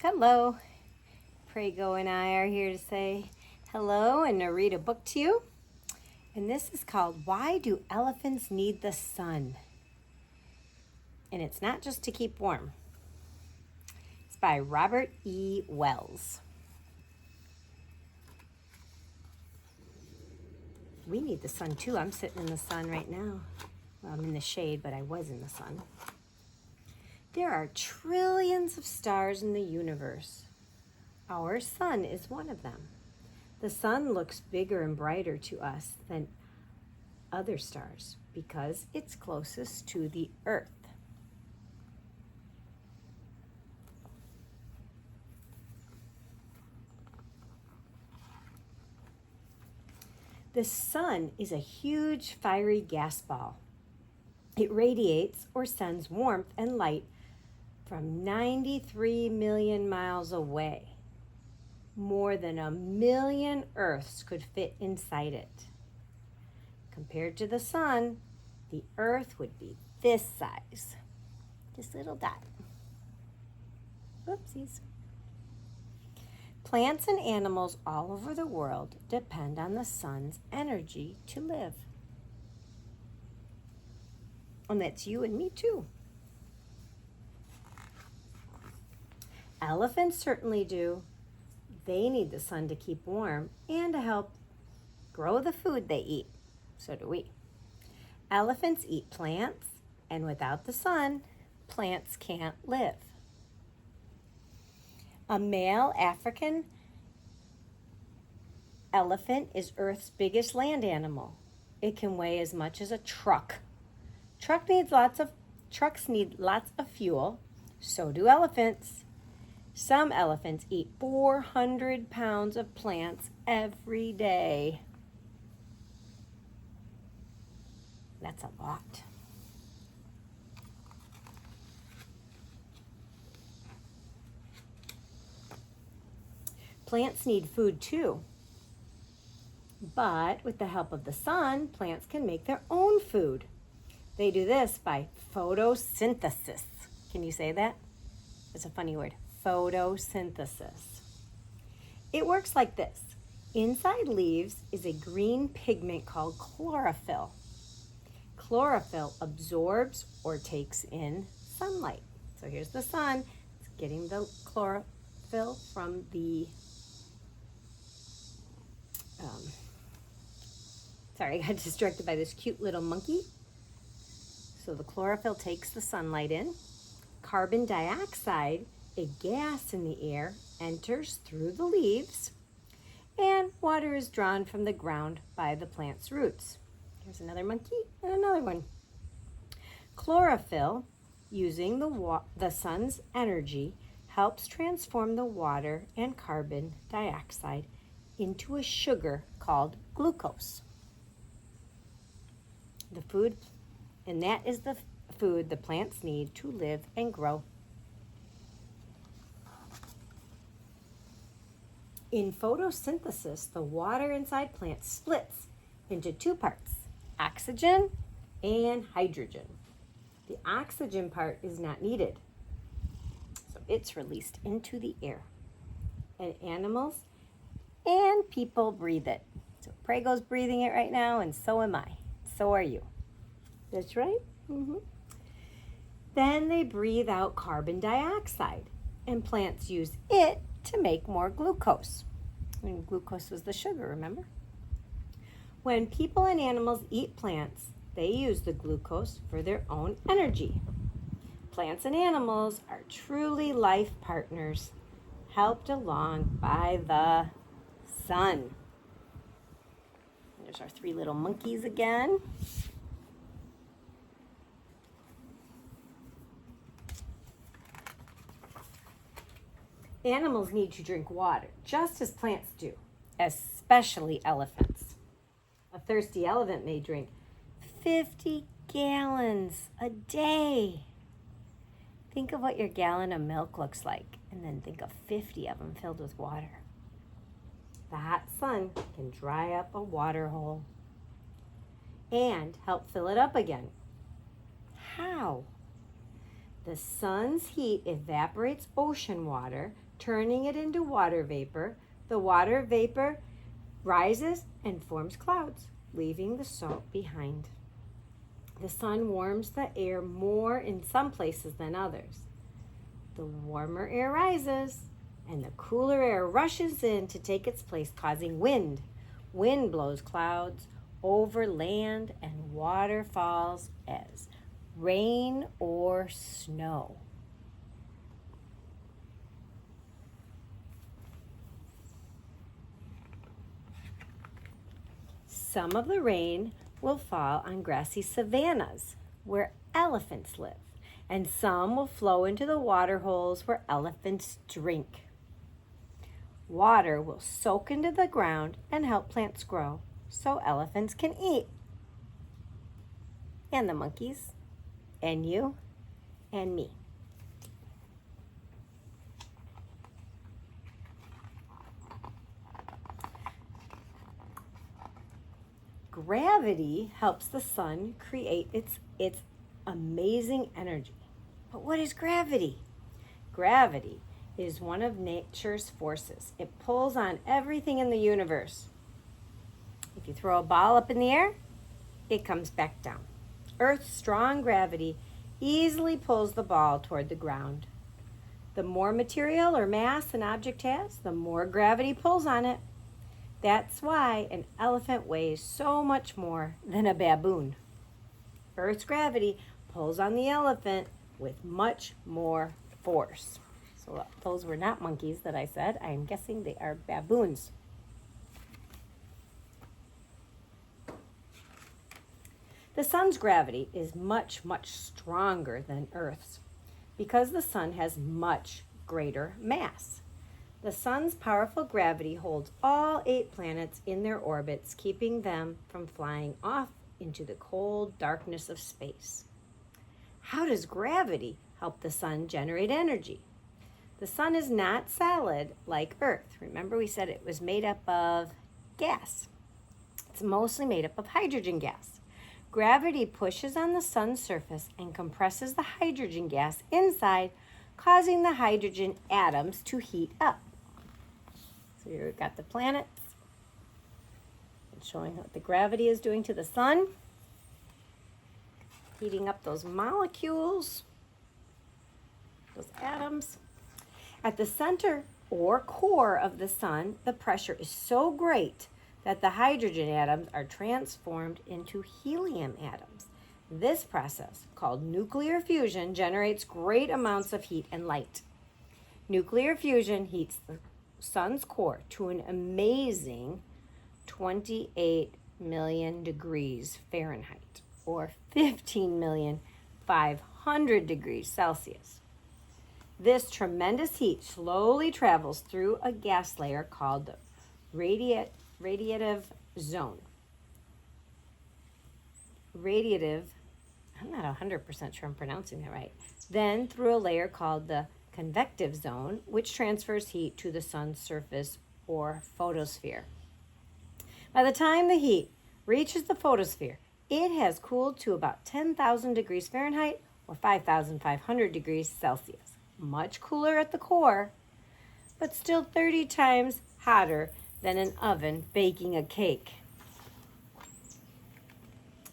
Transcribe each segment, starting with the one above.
Hello. Prego and I are here to say hello and to read a book to you. And this is called Why Do Elephants Need the Sun? And it's not just to keep warm. It's by Robert E. Wells. We need the sun too. I'm sitting in the sun right now. Well, I'm in the shade, but I was in the sun. There are trillions of stars in the universe. Our sun is one of them. The sun looks bigger and brighter to us than other stars because it's closest to the Earth. The sun is a huge fiery gas ball. It radiates or sends warmth and light from 93 million miles away. More than 1 million Earths could fit inside it. Compared to the sun, the Earth would be this size. This little dot. Whoopsies. Plants and animals all over the world depend on the sun's energy to live. And that's you and me too. Elephants certainly do. They need the sun to keep warm and to help grow the food they eat. So do we. Elephants eat plants, and without the sun, plants can't live. A male African elephant is Earth's biggest land animal. It can weigh as much as a truck. Trucks need lots of fuel. So do elephants. Some elephants eat 400 pounds of plants every day. That's a lot. Plants need food too. But with the help of the sun, plants can make their own food. They do this by photosynthesis. Can you say that? It's a funny word. Photosynthesis. It works like this. Inside leaves is a green pigment called chlorophyll. Chlorophyll absorbs or takes in sunlight. So here's the sun. It's getting the chlorophyll from the sorry, I got distracted by this cute little monkey. So the chlorophyll takes the sunlight in. Carbon dioxide, a gas in the air, enters through the leaves, and water is drawn from the ground by the plant's roots. Here's another monkey and another one. Chlorophyll, using the sun's energy, helps transform the water and carbon dioxide into a sugar called glucose. That is the food the plants need to live and grow. In photosynthesis, the water inside plants splits into two parts, oxygen and hydrogen. The oxygen part is not needed, so it's released into the air. And animals and people breathe it. So Prego's breathing it right now, and so am I. So are you. That's right. Then they breathe out carbon dioxide, and plants use it to make more glucose. And glucose was the sugar, remember? When people and animals eat plants, they use the glucose for their own energy. Plants and animals are truly life partners, helped along by the sun. There's our three little monkeys again. Animals need to drink water, just as plants do, especially elephants. A thirsty elephant may drink 50 gallons a day. Think of what your gallon of milk looks like, and then think of 50 of them filled with water. The hot sun can dry up a water hole and help fill it up again. How? The sun's heat evaporates ocean water turning it into water vapor. The water vapor rises and forms clouds, leaving the salt behind. The sun warms the air more in some places than others. The warmer air rises, and the cooler air rushes in to take its place, causing wind. Wind blows clouds over land, and water falls as rain or snow. Some of the rain will fall on grassy savannas where elephants live, and some will flow into the water holes where elephants drink. Water will soak into the ground and help plants grow so elephants can eat. And the monkeys, and you, and me. Gravity helps the sun create its amazing energy. But what is gravity? Gravity is one of nature's forces. It pulls on everything in the universe. If you throw a ball up in the air, it comes back down. Earth's strong gravity easily pulls the ball toward the ground. The more material or mass an object has, the more gravity pulls on it. That's why an elephant weighs so much more than a baboon. Earth's gravity pulls on the elephant with much more force. So those were not monkeys that I said. I'm guessing they are baboons. The sun's gravity is much, much stronger than Earth's because the sun has much greater mass. The sun's powerful gravity holds all 8 planets in their orbits, keeping them from flying off into the cold darkness of space. How does gravity help the sun generate energy? The sun is not solid like Earth. Remember, we said it was made up of gas. It's mostly made up of hydrogen gas. Gravity pushes on the sun's surface and compresses the hydrogen gas inside, causing the hydrogen atoms to heat up. So here we've got the planets and showing what the gravity is doing to the sun, heating up those molecules, those atoms. At the center or core of the sun, the pressure is so great that the hydrogen atoms are transformed into helium atoms. This process, called nuclear fusion, generates great amounts of heat and light. Nuclear fusion heats the sun's core to an amazing 28 million degrees Fahrenheit, or 15,500,000 degrees Celsius. This tremendous heat slowly travels through a gas layer called the radiative zone. I'm not 100% sure I'm pronouncing that right. Then through a layer called the convective zone, which transfers heat to the sun's surface or photosphere. By the time the heat reaches the photosphere, it has cooled to about 10,000 degrees Fahrenheit or 5,500 degrees Celsius. Much cooler at the core, but still 30 times hotter than an oven baking a cake.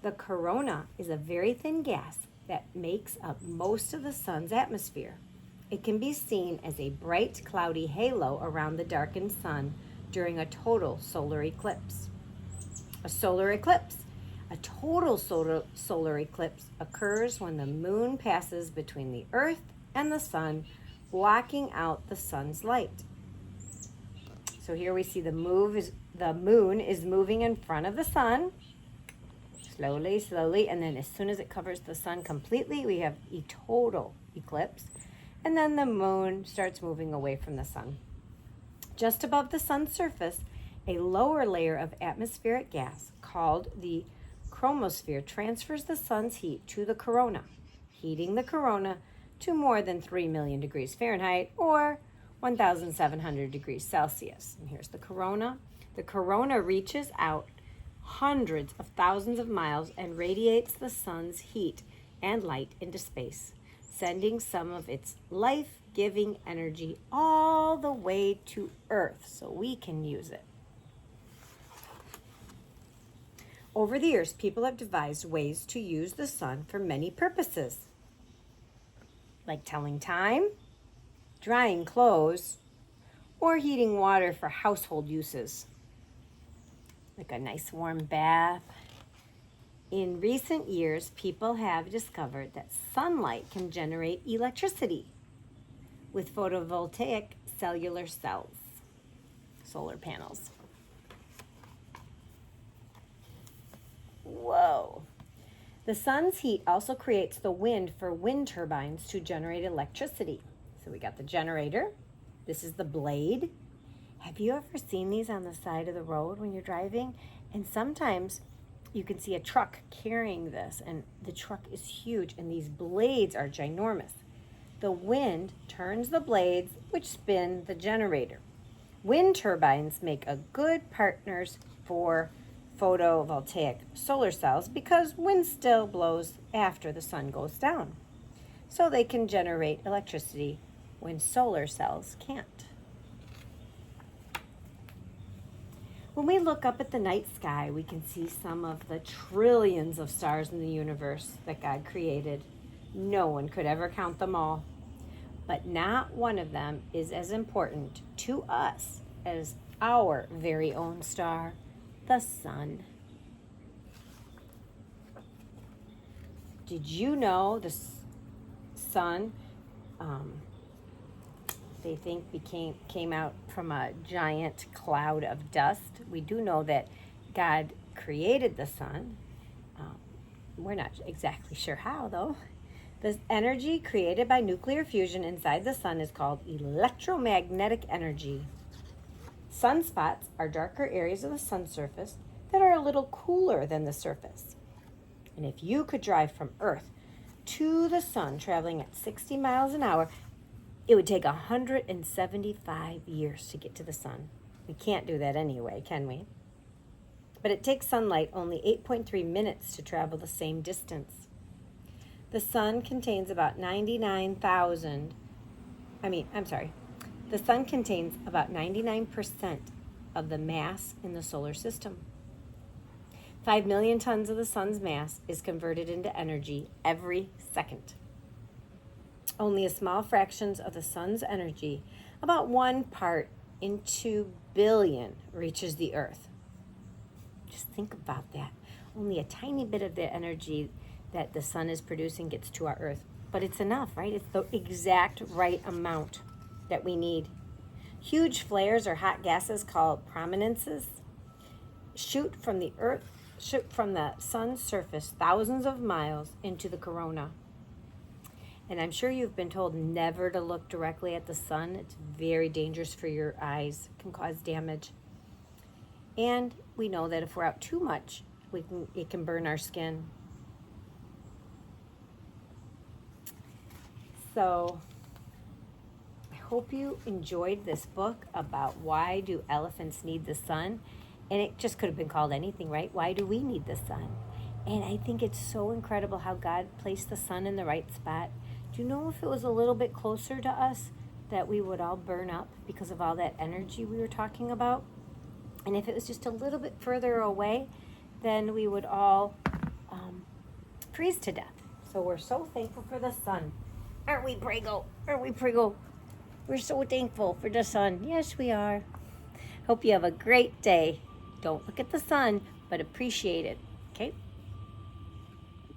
The corona is a very thin gas that makes up most of the sun's atmosphere. It can be seen as a bright, cloudy halo around the darkened sun during a total solar eclipse. A total solar eclipse occurs when the moon passes between the earth and the sun, blocking out the sun's light. So here we see the moon is moving in front of the sun, slowly, and then as soon as it covers the sun completely, we have a total eclipse. And then the moon starts moving away from the sun. Just above the sun's surface, a lower layer of atmospheric gas called the chromosphere transfers the sun's heat to the corona, heating the corona to more than 3 million degrees Fahrenheit or 1,700 degrees Celsius. And here's the corona. The corona reaches out hundreds of thousands of miles and radiates the sun's heat and light into space. sending some of its life-giving energy all the way to Earth so we can use it. Over the years, people have devised ways to use the sun for many purposes, like telling time, drying clothes, or heating water for household uses, like a nice warm bath. In recent years, people have discovered that sunlight can generate electricity with photovoltaic cellular cells, solar panels. Whoa. The sun's heat also creates the wind for wind turbines to generate electricity. So we got the generator. This is the blade. Have you ever seen these on the side of the road when you're driving? And sometimes you can see a truck carrying this, and the truck is huge, and these blades are ginormous. The wind turns the blades, which spin the generator. Wind turbines make a good partners for photovoltaic solar cells because wind still blows after the sun goes down. So they can generate electricity when solar cells can't. When we look up at the night sky, we can see some of the trillions of stars in the universe that God created. No one could ever count them all. But not one of them is as important to us as our very own star, the sun. Did you know the sun, they think came out from a giant cloud of dust? We do know that God created the sun. We're not exactly sure how, though. The energy created by nuclear fusion inside the sun is called electromagnetic energy. Sunspots are darker areas of the sun's surface that are a little cooler than the surface. And if you could drive from Earth to the sun traveling at 60 miles an hour, it would take 175 years to get to the sun. We can't do that anyway, can we? But it takes sunlight only 8.3 minutes to travel the same distance. The sun contains about 99% of the mass in the solar system. 5 million tons of the sun's mass is converted into energy every second. Only a small fraction of the sun's energy, about 1 part in 2 billion, reaches the earth. Just think about that. Only a tiny bit of the energy that the sun is producing gets to our earth. But it's enough, right? It's the exact right amount that we need. Huge flares or hot gases called prominences shoot from the sun's surface thousands of miles into the corona. And I'm sure you've been told never to look directly at the sun. It's very dangerous for your eyes. It can cause damage. And we know that if we're out too much, it can burn our skin. So I hope you enjoyed this book about why do elephants need the sun. And it just could have been called anything, right? Why do we need the sun? And I think it's so incredible how God placed the sun in the right spot. Do you know if it was a little bit closer to us that we would all burn up because of all that energy we were talking about? And if it was just a little bit further away, then we would all freeze to death. So we're so thankful for the sun. Aren't we, Prego? Aren't we, Prego? We're so thankful for the sun. Yes, we are. Hope you have a great day. Don't look at the sun, but appreciate it. Okay?